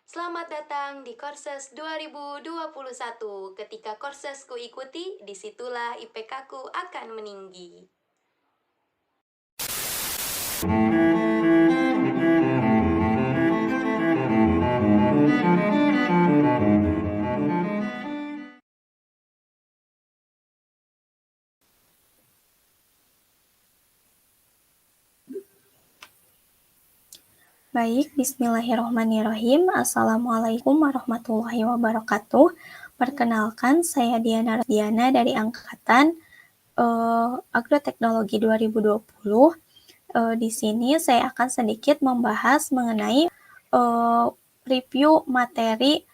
Selamat datang di Korses 2021. Ketika Korses ku ikuti, disitulah IPK ku akan meninggi. Baik, bismillahirrahmanirrahim. Assalamualaikum warahmatullahi wabarakatuh. Perkenalkan, saya Diana Radiana dari Angkatan Agroteknologi 2020. Di sini saya akan sedikit membahas mengenai review materi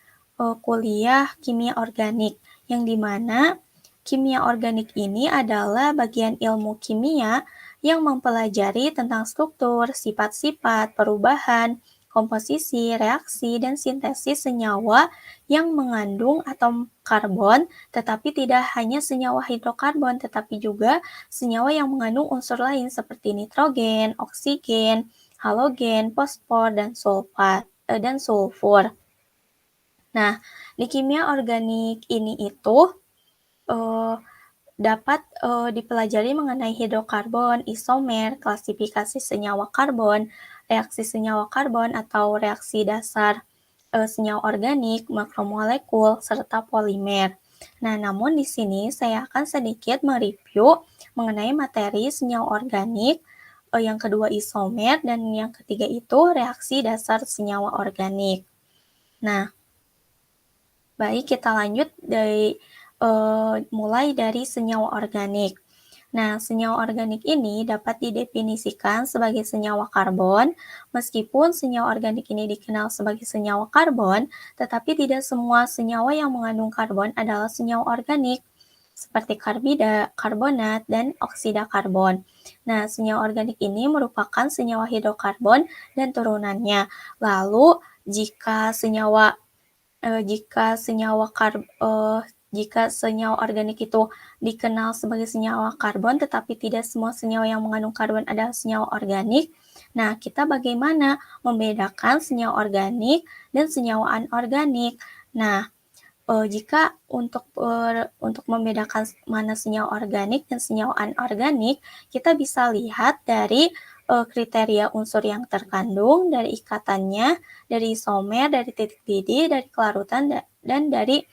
kuliah kimia organik, yang dimana kimia organik ini adalah bagian ilmu kimia yang mempelajari tentang struktur, sifat-sifat, perubahan, komposisi, reaksi, dan sintesis senyawa yang mengandung atom karbon, tetapi tidak hanya senyawa hidrokarbon, tetapi juga senyawa yang mengandung unsur lain seperti nitrogen, oksigen, halogen, fosfor, dan sulfur. Nah, di kimia organik ini itu dapat dipelajari mengenai hidrokarbon, isomer, klasifikasi senyawa karbon, reaksi senyawa karbon atau reaksi dasar senyawa organik, makromolekul, serta polimer. Nah, namun di sini saya akan sedikit mereview mengenai materi senyawa organik, yang kedua isomer, dan yang ketiga itu reaksi dasar senyawa organik. Nah, baik, kita lanjut mulai dari senyawa organik. Nah, senyawa organik ini dapat didefinisikan sebagai senyawa karbon. Meskipun senyawa organik ini dikenal sebagai senyawa karbon, tetapi tidak semua senyawa yang mengandung karbon adalah senyawa organik, seperti karbida, karbonat, dan oksida karbon. Nah, senyawa organik ini merupakan senyawa hidrokarbon dan turunannya. Lalu, jika senyawa organik itu dikenal sebagai senyawa karbon, tetapi tidak semua senyawa yang mengandung karbon adalah senyawa organik. Nah, kita bagaimana membedakan senyawa organik dan senyawa anorganik? Nah, jika untuk membedakan mana senyawa organik dan senyawa anorganik, kita bisa lihat dari kriteria unsur yang terkandung, dari ikatannya, dari isomer, dari titik didih, dari kelarutan, dan dari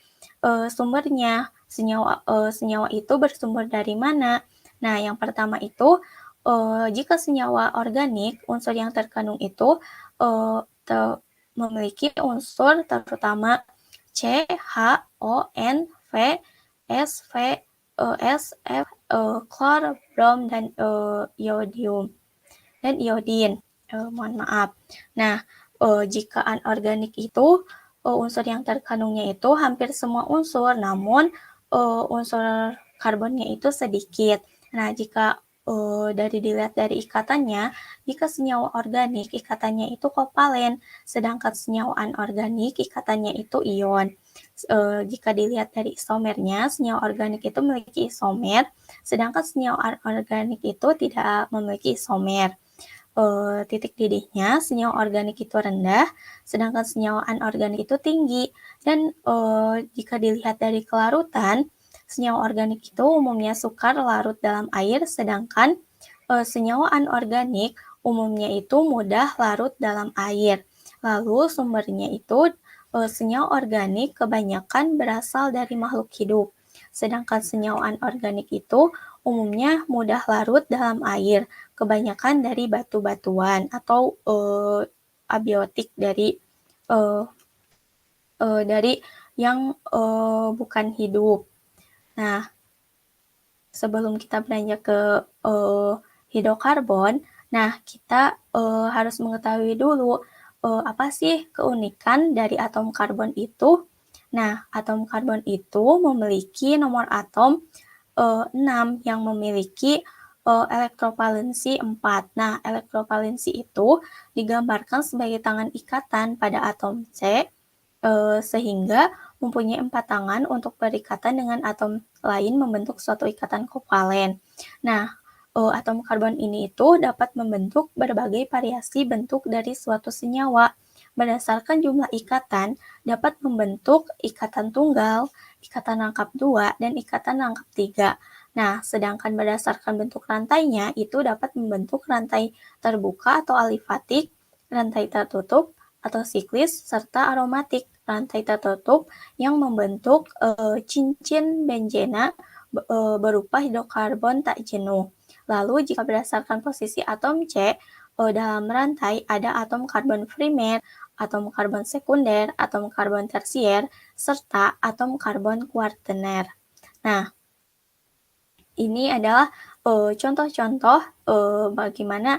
sumbernya. Senyawa itu bersumber dari mana? Nah, yang pertama itu, jika senyawa organik, unsur yang terkandung itu memiliki unsur terutama C, H, O, N, V, S, V, S, F, klor, brom, dan iodin. Mohon maaf. Nah, jika anorganik itu unsur yang terkandungnya itu hampir semua unsur, namun unsur karbonnya itu sedikit. Nah, jika dilihat dari ikatannya, jika senyawa organik ikatannya itu kovalen, sedangkan senyawa anorganik ikatannya itu ion. Jika dilihat dari isomernya, senyawa organik itu memiliki isomer, sedangkan senyawa anorganik itu tidak memiliki isomer. Titik didihnya senyawa organik itu rendah, sedangkan senyawa anorganik itu tinggi. Dan jika dilihat dari kelarutan, senyawa organik itu umumnya sukar larut dalam air, sedangkan senyawa anorganik umumnya itu mudah larut dalam air. Lalu sumbernya itu senyawa organik kebanyakan berasal dari makhluk hidup, sedangkan senyawa anorganik itu umumnya mudah larut dalam air, kebanyakan dari batu-batuan atau abiotik dari yang bukan hidup. Nah, sebelum kita beranjak ke hidrokarbon, nah kita harus mengetahui dulu apa sih keunikan dari atom karbon itu. Nah, atom karbon itu memiliki nomor atom 6 yang memiliki elektrovalensi 4. Nah, elektrovalensi itu digambarkan sebagai tangan ikatan pada atom C, sehingga mempunyai 4 tangan untuk berikatan dengan atom lain membentuk suatu ikatan kovalen. Nah, atom karbon ini itu dapat membentuk berbagai variasi bentuk dari suatu senyawa, berdasarkan jumlah ikatan dapat membentuk ikatan tunggal, ikatan rangkap 2, dan ikatan rangkap 3. Nah, sedangkan berdasarkan bentuk rantainya itu dapat membentuk rantai terbuka atau alifatik, rantai tertutup atau siklis, serta aromatik, rantai tertutup yang membentuk cincin benzena berupa hidrokarbon tak jenuh. Lalu jika berdasarkan posisi atom C dalam rantai ada atom karbon primer, atom karbon sekunder, atom karbon tersier, serta atom karbon kuartener. Nah, ini adalah contoh-contoh bagaimana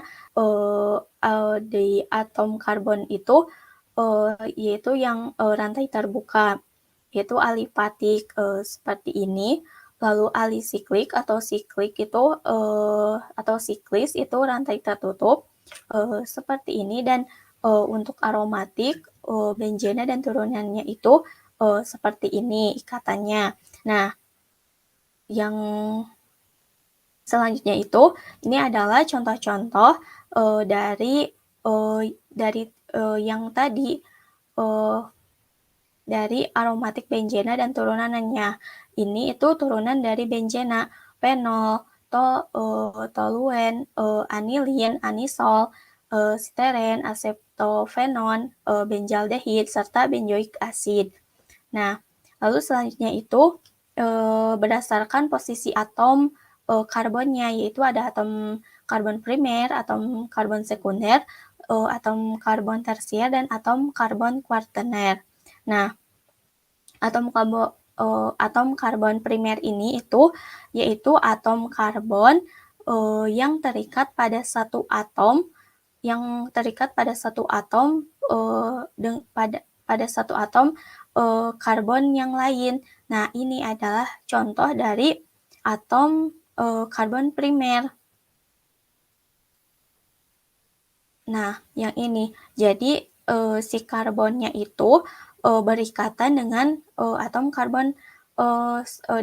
di atom karbon itu yaitu yang rantai terbuka, yaitu alifatik seperti ini. Lalu alisiklik atau siklik itu atau siklis itu rantai tertutup seperti ini, dan untuk aromatik benzena dan turunannya itu seperti ini ikatannya. Nah, yang selanjutnya itu ini adalah contoh-contoh dari yang tadi dari aromatik benzena dan turunannya. Ini itu turunan dari benzena, fenol, toluen, anilin, anisol, steren, aseptofenon, benzaldehid, serta benzoik acid. Nah, lalu selanjutnya itu berdasarkan posisi atom karbonnya, yaitu ada atom karbon primer, atom karbon sekunder, atom karbon tersier, dan atom karbon kuartener. Nah, atom karbon primer ini itu yaitu atom karbon yang terikat pada satu atom pada satu atom karbon yang lain. Nah, ini adalah contoh dari atom karbon primer. Nah, yang ini. Jadi si karbonnya itu berikatan dengan atom karbon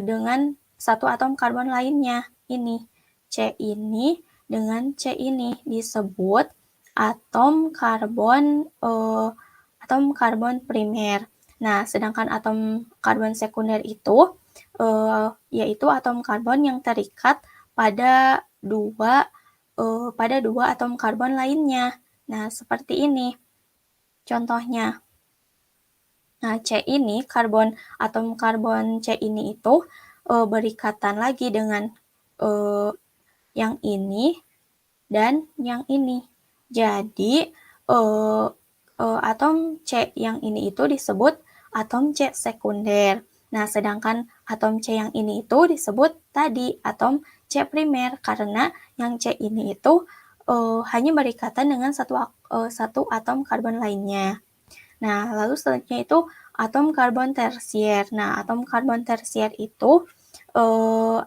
dengan satu atom karbon lainnya. Ini C ini dengan C ini disebut atom karbon primer. Nah, sedangkan atom karbon sekunder itu yaitu atom karbon yang terikat pada dua atom karbon lainnya. Nah, seperti ini contohnya. Nah, C ini atom karbon C ini itu berikatan lagi dengan yang ini dan yang ini. Jadi atom C yang ini itu disebut atom C sekunder. Nah, sedangkan atom C yang ini itu disebut tadi atom C primer karena yang C ini itu hanya berikatan dengan satu atom karbon lainnya. Nah, lalu selanjutnya itu atom karbon tersier. Nah, atom karbon tersier itu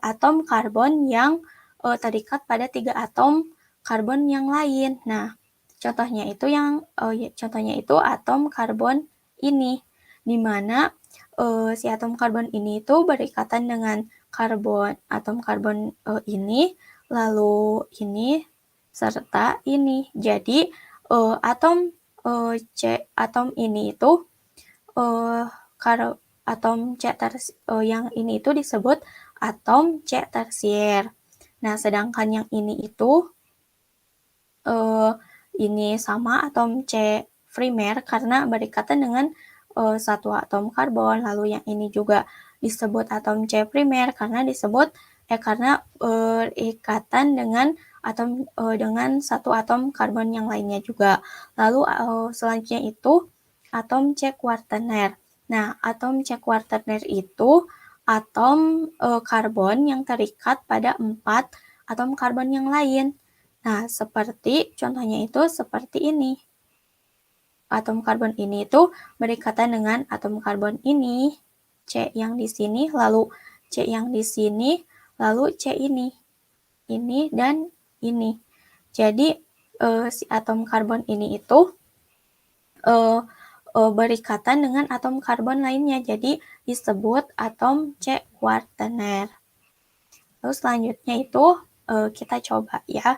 atom karbon yang terikat pada 3 atom karbon yang lain. Nah, contohnya itu atom karbon ini, di mana si atom karbon ini itu berikatan dengan atom karbon ini, lalu ini, serta ini. Jadi atom ini itu atom C yang ini itu disebut atom C tersier. Nah, sedangkan yang ini itu ini sama atom C primer karena berikatan dengan satu atom karbon. Lalu yang ini juga disebut atom C primer karena ikatan dengan satu atom karbon yang lainnya juga. Lalu selanjutnya itu atom C kuartener. Nah, atom C kuartener itu atom karbon yang terikat pada 4 atom karbon yang lain. Nah, contohnya itu seperti ini. Atom karbon ini itu berikatan dengan atom karbon ini, C yang di sini, lalu C yang di sini, lalu C ini dan ini. Jadi si atom karbon ini itu berikatan dengan atom karbon lainnya, jadi disebut atom C kuartener. Lalu selanjutnya itu kita coba ya.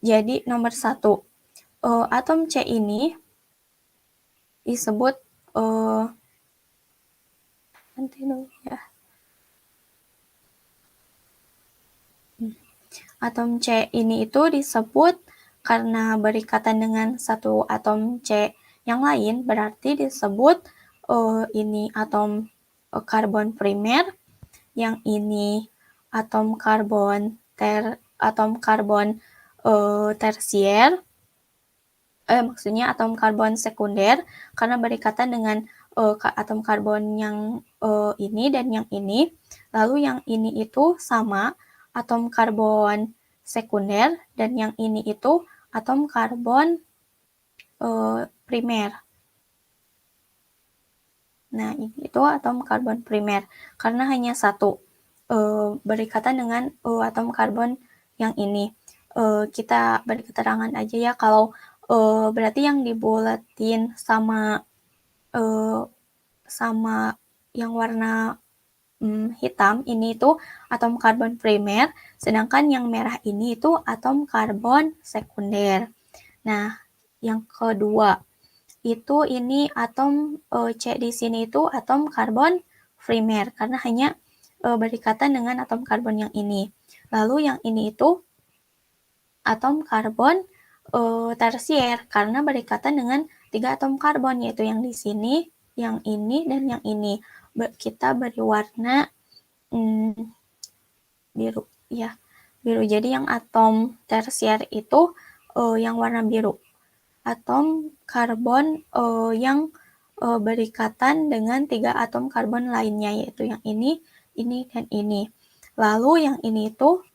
Jadi nomor 1, atom C ini disebut nanti dulu ya. Atom C ini itu disebut karena berikatan dengan satu atom C yang lain, berarti disebut ini atom karbon primer, yang ini atom karbon tersier, maksudnya atom karbon sekunder karena berikatan dengan atom karbon yang ini dan yang ini. Lalu yang ini itu sama atom karbon sekunder dan yang ini itu atom karbon primer. Nah, ini itu atom karbon primer karena hanya satu berikatan dengan atom karbon yang ini. Kita beri keterangan aja ya kalau berarti yang dibulatin sama yang warna hitam ini itu atom karbon primer, sedangkan yang merah ini itu atom karbon sekunder. Nah, yang kedua itu ini atom C di sini itu atom karbon primer karena hanya berikatan dengan atom karbon yang ini. Lalu yang ini itu atom karbon tersier karena berikatan dengan 3 atom karbon, yaitu yang di sini, yang ini, dan yang ini. Kita beri warna biru ya, biru. Jadi yang atom tersier itu yang warna biru. Atom karbon yang berikatan dengan 3 atom karbon lainnya, yaitu yang ini, dan ini. Lalu yang ini itu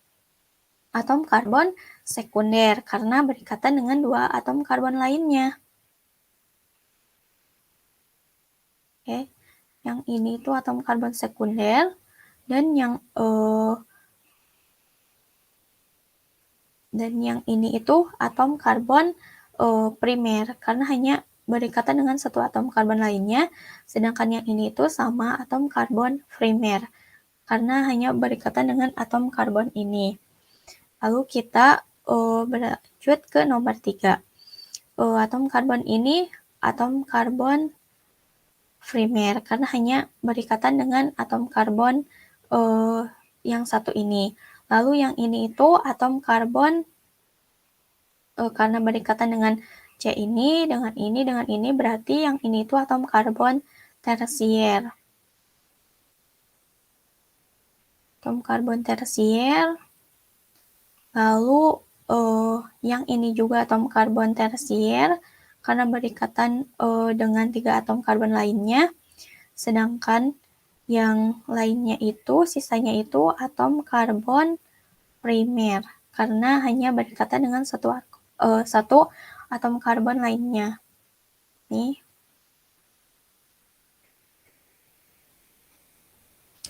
atom karbon sekunder karena berikatan dengan 2 atom karbon lainnya. Oke, yang ini itu atom karbon sekunder dan yang ini itu atom karbon primer karena hanya berikatan dengan satu atom karbon lainnya, sedangkan yang ini itu sama atom karbon primer karena hanya berikatan dengan atom karbon ini. Lalu kita berlanjut ke nomor 3. Atom karbon ini atom karbon primer karena hanya berikatan dengan atom karbon yang satu ini. Lalu yang ini itu atom karbon karena berikatan dengan C ini, dengan ini, berarti yang ini itu atom karbon tersier. Atom karbon tersier. Lalu yang ini juga atom karbon tersier karena berikatan dengan 3 atom karbon lainnya, sedangkan yang lainnya itu, sisanya itu atom karbon primer karena hanya berikatan dengan satu atom karbon lainnya. Nih.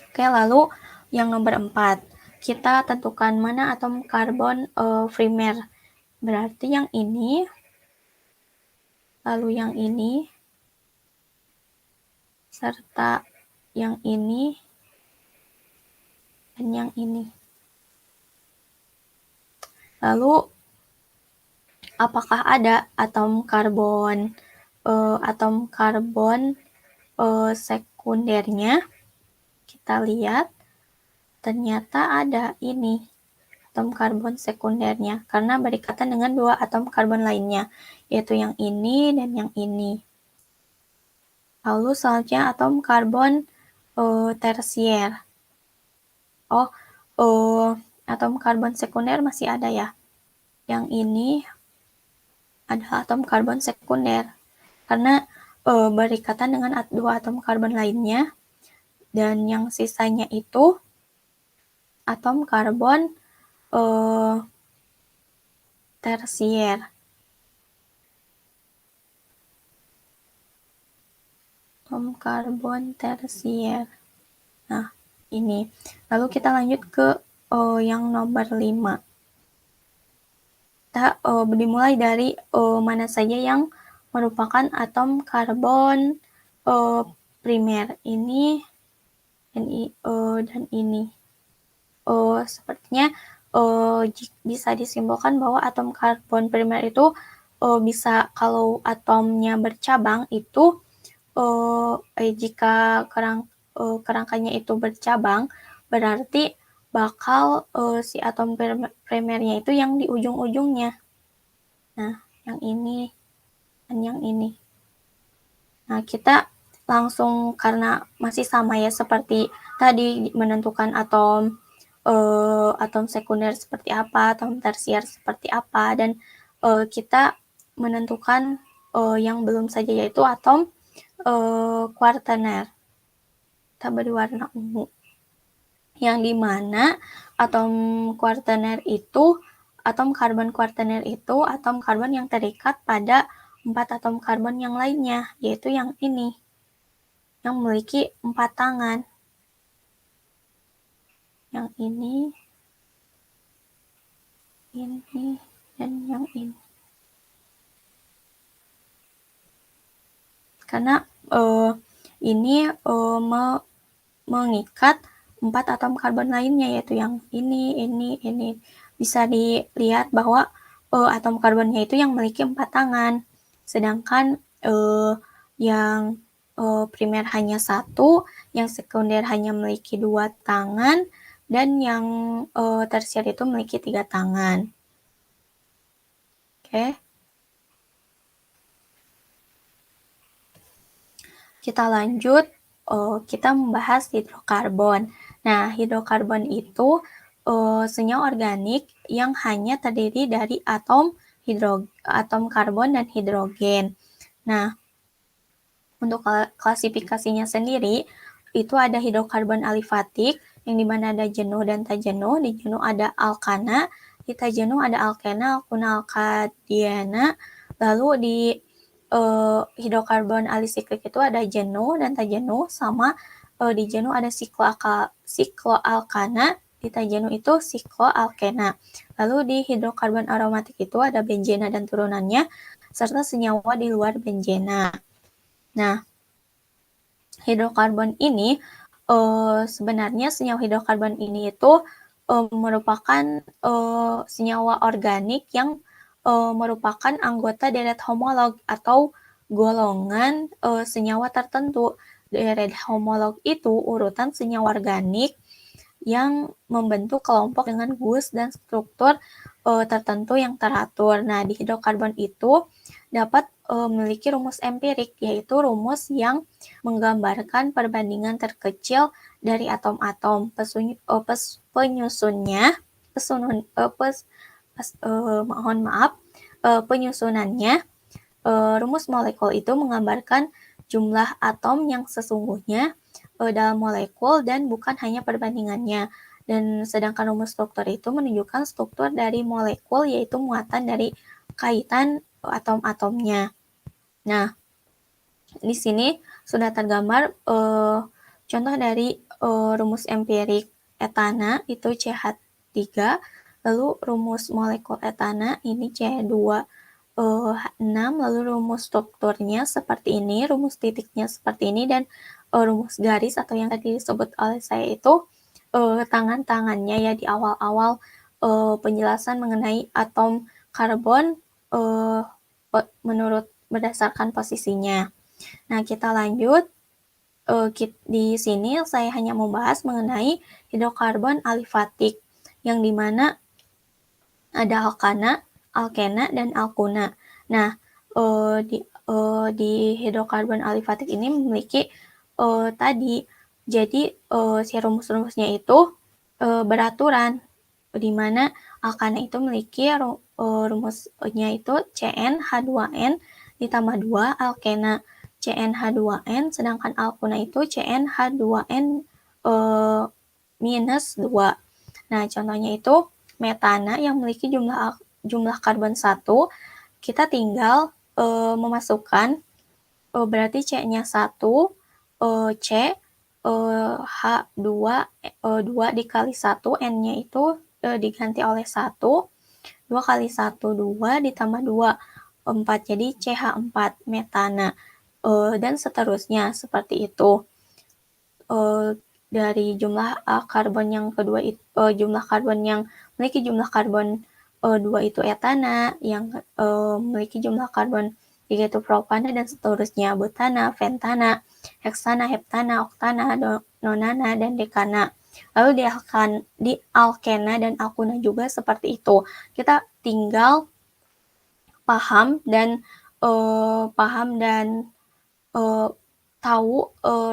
Oke, lalu yang nomor 4. Kita tentukan mana atom karbon primer. Berarti yang ini, lalu yang ini, serta yang ini, dan yang ini. Lalu, apakah ada atom karbon sekundernya? Kita lihat, ternyata ada ini atom karbon sekundernya karena berikatan dengan 2 atom karbon lainnya, yaitu yang ini dan yang ini. Lalu selanjutnya atom karbon tersier. Atom karbon sekunder masih ada ya. Yang ini adalah atom karbon sekunder karena berikatan dengan 2 atom karbon lainnya, dan yang sisanya itu atom karbon tersier. Atom karbon tersier. Nah, ini. Lalu kita lanjut ke yang nomor 5. Kita dimulai dari mana saja yang merupakan atom karbon primer. Ini dan ini. Sepertinya bisa disimpulkan bahwa atom karbon primer itu bisa kalau atomnya bercabang itu jika kerangkanya itu bercabang, berarti bakal si atom primernya itu yang di ujung-ujungnya. Nah, yang ini dan yang ini. Nah, kita langsung karena masih sama ya seperti tadi menentukan atom sekunder seperti apa, atom tersier seperti apa, dan kita menentukan yang belum saja yaitu atom kuartener. Kita beri warna ungu. Yang dimana atom karbon kuartener itu atom karbon yang terikat pada 4 atom karbon yang lainnya, yaitu yang ini, yang memiliki 4 tangan. Yang ini, dan yang ini. Karena ini mengikat 4 atom karbon lainnya, yaitu yang ini. Bisa dilihat bahwa atom karbonnya itu yang memiliki 4 tangan, sedangkan yang primer hanya 1, yang sekunder hanya memiliki 2 tangan, dan yang tersier itu memiliki 3 tangan. Oke. Kita lanjut, kita membahas hidrokarbon. Nah, hidrokarbon itu senyawa organik yang hanya terdiri dari atom karbon dan hidrogen. Nah, untuk klasifikasinya sendiri, itu ada hidrokarbon alifatik, yang dimana ada jenuh dan tak jenuh. Di jenuh ada alkana, di tak jenuh ada alkena, alkuna, alkadiana. Lalu di hidrokarbon alisiklik itu ada jenuh dan tak jenuh, sama di jenuh ada sikloalkana, di tak jenuh itu sikloalkena. Lalu di hidrokarbon aromatik itu ada benzena dan turunannya, serta senyawa di luar benzena. Nah, hidrokarbon ini sebenarnya senyawa hidrokarbon ini itu merupakan senyawa organik yang merupakan anggota deret homolog atau golongan senyawa tertentu. Deret homolog itu urutan senyawa organik yang membentuk kelompok dengan gus dan struktur tertentu yang teratur. Nah, di hidrokarbon itu dapat memiliki rumus empirik, yaitu rumus yang menggambarkan perbandingan terkecil dari atom-atom. Penyusunannya, rumus molekul itu menggambarkan jumlah atom yang sesungguhnya dalam molekul dan bukan hanya perbandingannya. Dan sedangkan rumus struktur itu menunjukkan struktur dari molekul, yaitu muatan dari kaitan atom-atomnya. Nah, di sini sudah tergambar contoh dari rumus empirik etana, itu CH3, lalu rumus molekul etana ini C2H6, lalu rumus strukturnya seperti ini, rumus titiknya seperti ini, dan rumus garis atau yang tadi disebut oleh saya itu tangan-tangannya ya di awal-awal penjelasan mengenai atom karbon menurut berdasarkan posisinya. Nah, kita lanjut. Di sini saya hanya membahas mengenai hidrokarbon alifatik, yang dimana ada alkana, alkena, dan alkuna. Nah, di hidrokarbon alifatik ini memiliki tadi, jadi si rumus-rumusnya itu beraturan, di mana alkana itu memiliki rumusnya itu CnH2n ditambah 2, alkena CnH2n, sedangkan alkuna itu CnH2n minus 2. Nah, contohnya itu metana yang memiliki jumlah karbon 1, kita tinggal memasukkan berarti C-nya 1, C, H2, 2 dikali 1, N-nya itu diganti oleh 1, 2 kali 1, 2, ditambah 2, 4, jadi CH4 metana, dan seterusnya seperti itu. Dari jumlah karbon yang kedua, jumlah karbon yang memiliki jumlah karbon 2 itu etana, yang memiliki jumlah karbon 3 itu propana, dan seterusnya, butana, pentana, heksana, heptana, oktana, nonana, dan dekana. Lalu di alkena dan alkuna juga seperti itu. Kita tinggal paham dan tahu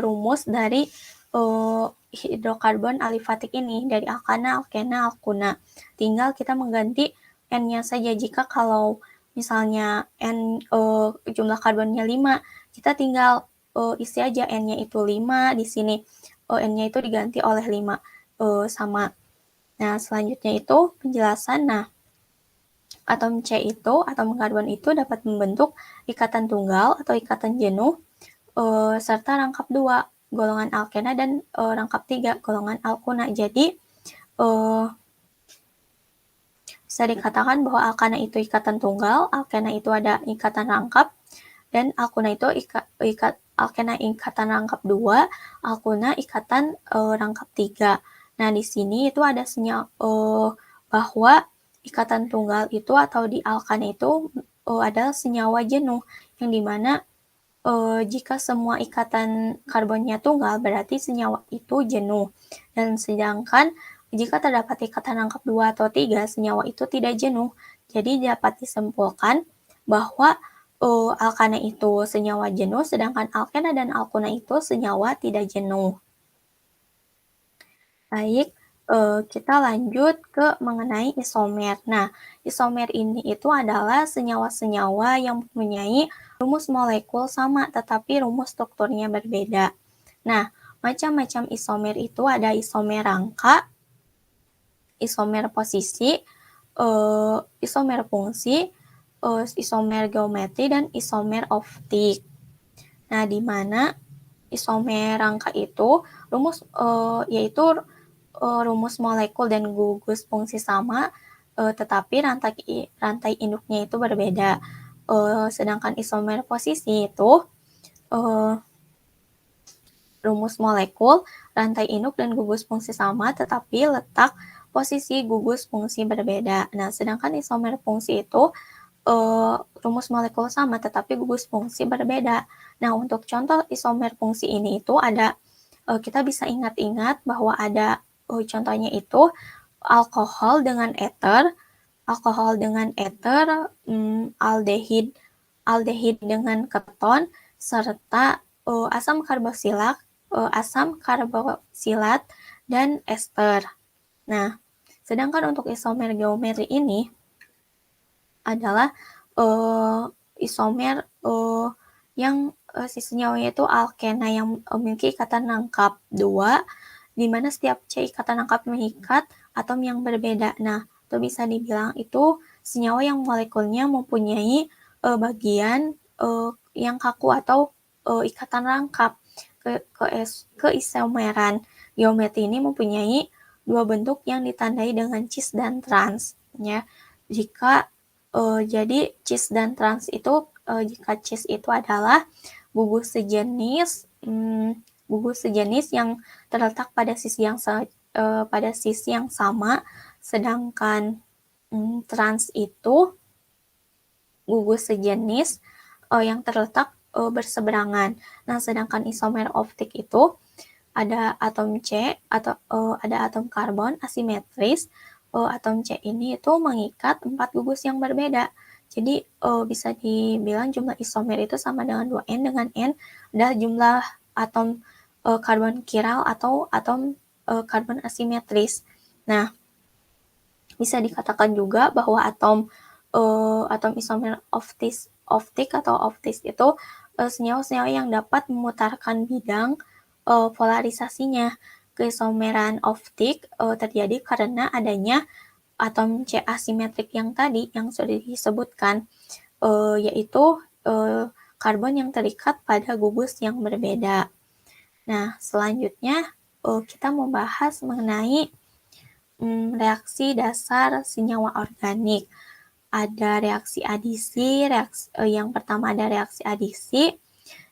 rumus dari hidrokarbon alifatik ini, dari alkana, alkena, alkuna. Tinggal kita mengganti N-nya saja. Jika kalau misalnya N jumlah karbonnya 5, kita tinggal isi aja N-nya itu 5, di sini N-nya itu diganti oleh 5, sama. Nah, selanjutnya itu penjelasan. Nah, atom C itu, atom karbon itu dapat membentuk ikatan tunggal atau ikatan jenuh, serta rangkap 2, golongan alkena, dan rangkap 3, golongan alkuna. Jadi, bisa dikatakan bahwa alkana itu ikatan tunggal, alkena itu ada ikatan rangkap, dan alkuna itu alkena ikatan rangkap 2, alkuna ikatan rangkap 3. Nah, di sini itu ada sinyal bahwa ikatan tunggal itu atau di alkana itu adalah senyawa jenuh, yang dimana jika semua ikatan karbonnya tunggal, berarti senyawa itu jenuh. Dan sedangkan jika terdapat ikatan rangkap 2 atau 3, senyawa itu tidak jenuh. Jadi dapat disimpulkan bahwa alkana itu senyawa jenuh, sedangkan alkena dan alkuna itu senyawa tidak jenuh. Baik, kita lanjut ke mengenai isomer. Nah, isomer ini itu adalah senyawa-senyawa yang mempunyai rumus molekul sama, tetapi rumus strukturnya berbeda. Nah, macam-macam isomer itu ada isomer rangka, isomer posisi, isomer fungsi, isomer geometri, dan isomer optik. Nah, di mana isomer rangka itu yaitu rumus molekul dan gugus fungsi sama, tetapi rantai induknya itu berbeda. Sedangkan isomer posisi itu rumus molekul, rantai induk, dan gugus fungsi sama, tetapi letak posisi gugus fungsi berbeda. Nah, sedangkan isomer fungsi itu rumus molekul sama, tetapi gugus fungsi berbeda. Nah, untuk contoh isomer fungsi ini itu ada, kita bisa ingat-ingat bahwa ada contohnya itu alkohol dengan eter, aldehid dengan keton, serta asam karboksilat, dan ester. Nah, sedangkan untuk isomer geometri ini adalah isomer yang sisi nyawanya itu alkena yang memiliki ikatan rangkap 2, di mana setiap C ikatan rangkap mengikat atom yang berbeda. Nah, itu bisa dibilang itu senyawa yang molekulnya mempunyai bagian yang kaku atau ikatan rangkap. Keisomeran geometri ini mempunyai 2 bentuk yang ditandai dengan cis dan trans. Ya, jadi cis dan trans itu, jika cis itu adalah gugus sejenis yang terletak pada sisi yang sama, sedangkan trans itu gugus sejenis yang terletak berseberangan. Nah, sedangkan isomer optik itu ada atom C atau ada atom karbon asimetris. Atom C ini itu mengikat 4 gugus yang berbeda. Jadi bisa dibilang jumlah isomer itu sama dengan 2N, dengan N adalah jumlah atom karbon kiral atau atom karbon asimetris. Nah, bisa dikatakan juga bahwa atom isomer optik atau optis itu senyawa-senyawa yang dapat memutarkan bidang polarisasinya. Keisomeran optik terjadi karena adanya atom C asimetrik yang tadi yang sudah disebutkan, yaitu karbon yang terikat pada gugus yang berbeda. Nah, selanjutnya kita membahas mengenai reaksi dasar senyawa organik. Ada reaksi adisi, yang pertama ada reaksi adisi,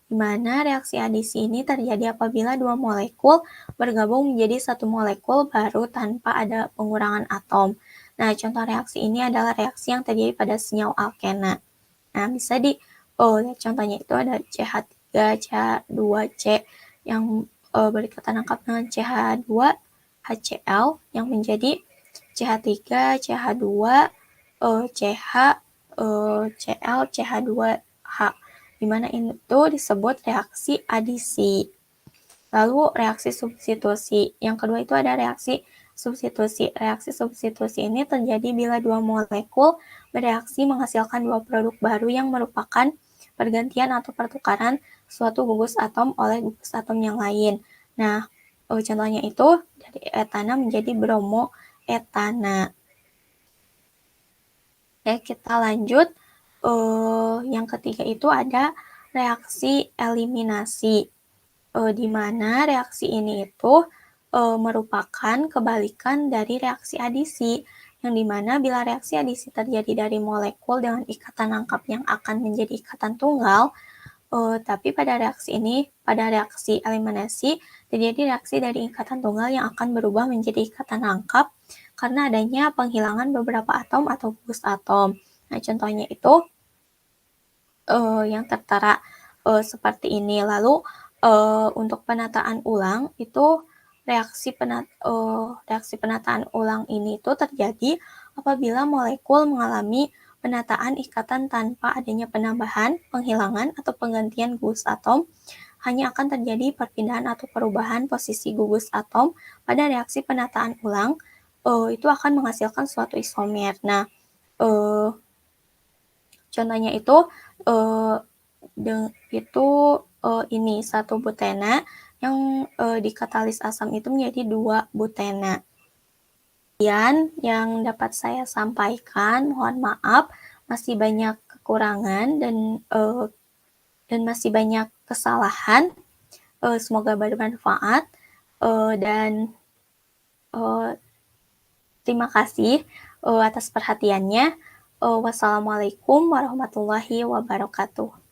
di mana reaksi adisi ini terjadi apabila 2 molekul bergabung menjadi 1 molekul baru tanpa ada pengurangan atom. Nah, contoh reaksi ini adalah reaksi yang terjadi pada senyawa alkena. Nah, bisa lihat contohnya itu ada CH3, CH2C yang berikatan angkap dengan CH2, HCl yang menjadi CH3, CH2, CH, Cl, CH2H, di mana itu disebut reaksi adisi. Lalu reaksi substitusi. Yang kedua itu ada reaksi substitusi. Reaksi substitusi ini terjadi bila dua molekul bereaksi menghasilkan dua produk baru yang merupakan pergantian atau pertukaran suatu gugus atom oleh gugus atom yang lain. Nah, contohnya itu dari etana menjadi bromoetana. Oke, kita lanjut. Yang ketiga itu ada reaksi eliminasi, di mana reaksi ini itu merupakan kebalikan dari reaksi adisi, yang dimana bila reaksi adisi terjadi dari molekul dengan ikatan angkap yang akan menjadi ikatan tunggal, tapi pada reaksi eliminasi terjadi reaksi dari ikatan tunggal yang akan berubah menjadi ikatan angkap karena adanya penghilangan beberapa atom atau gugus atom. Nah, contohnya itu yang tertera seperti ini. Lalu untuk penataan ulang itu reaksi penataan ulang ini itu terjadi apabila molekul mengalami penataan ikatan tanpa adanya penambahan, penghilangan, atau penggantian gugus atom. Hanya akan terjadi perpindahan atau perubahan posisi gugus atom pada reaksi penataan ulang, itu akan menghasilkan suatu isomer. Nah, contohnya itu ini 1 butena yang dikatalis asam itu menjadi 2 butena. Kemudian yang dapat saya sampaikan, mohon maaf masih banyak kekurangan dan masih banyak kesalahan. Semoga bermanfaat dan terima kasih atas perhatiannya. Wassalamualaikum warahmatullahi wabarakatuh.